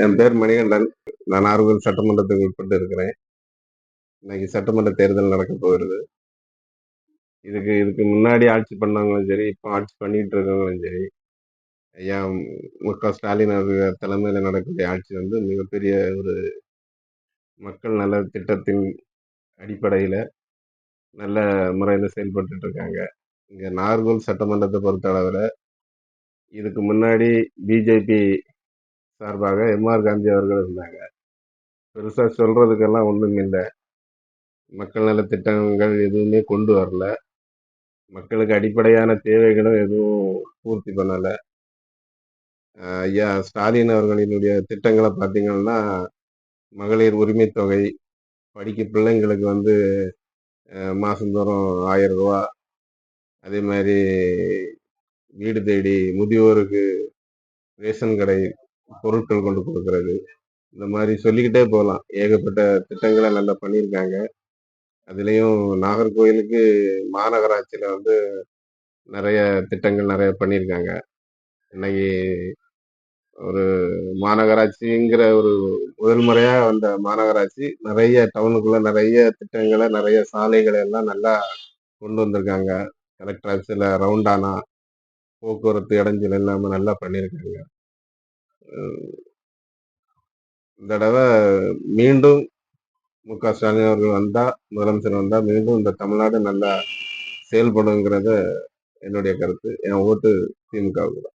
என் பேர் மணிகண்டன். நான் நாகர்கோவில் சட்டமன்றத்துக்கு உட்பட்டு இருக்கிறேன். இன்னைக்கு சட்டமன்ற தேர்தல் நடக்க போகிறது. இதுக்கு முன்னாடி ஆட்சி பண்ணவங்களும் சரி, இப்போ ஆட்சி பண்ணிட்டு இருக்கவங்களும் சரி, ஐயா மு.க.ஸ்டாலின் அவர்கள் தலைமையில நடக்கக்கூடிய ஆட்சி வந்து மிகப்பெரிய ஒரு மக்கள் நல திட்டத்தின் அடிப்படையில நல்ல முறையில செயல்பட்டுட்டு இருக்காங்க. இங்க நாகர்கோவில் சட்டமன்றத்தை பொறுத்த அளவுல இதுக்கு முன்னாடி பிஜேபி சார்பாக எம்.ஆர். காந்தி அவர்கள் இருந்தாங்க. பெருசா சொல்றதுக்கெல்லாம் ஒண்ணும் இல்ல. மக்கள் நல திட்டங்கள் எதுவுமே கொண்டு வரல. மக்களுக்கு அடிப்படையான தேவைகளும் எதுவும் பூர்த்தி பண்ணல. ஐயா ஸ்டாலின் அவர்களினுடைய திட்டங்களை பார்த்தீங்கன்னா, மகளிர் உரிமை தொகை, படிக்க பிள்ளைங்களுக்கு வந்து மாசந்தோறும் ரூ. 1000, அதே மாதிரி வீடு தேடி முதியோருக்கு ரேஷன் கடை பொருட்கள் கொண்டு கொடுக்கறது, இந்த மாதிரி சொல்லிக்கிட்டே போகலாம். ஏகப்பட்ட திட்டங்களை நல்லா பண்ணியிருக்காங்க. அதுலேயும் நாகர்கோயிலுக்கு மாநகராட்சியில் வந்து நிறைய திட்டங்கள் நிறைய பண்ணியிருக்காங்க. இன்னைக்கு ஒரு மாநகராட்சிங்கிற ஒரு முதல் முறையா வந்த மாநகராட்சி நிறைய டவுனுக்குள்ள நிறைய திட்டங்களை, நிறைய சாலைகளை எல்லாம் நல்லா கொண்டு வந்திருக்காங்க. கலெக்டர் ஆஃபீஸில் ரவுண்டானா போக்குவரத்து இடைஞ்சல் இல்லாமல் நல்லா பண்ணியிருக்காங்க. இந்த தடவை மீண்டும் மு.க. ஸ்டாலின் அவர்கள் வந்தா, முதலமைச்சர் வந்தா மீண்டும் இந்த தமிழ்நாடு நல்லா செயல்படுங்கிறத என்னுடைய கருத்து. என் ஓட்டு திமுகவுக்கு தான்.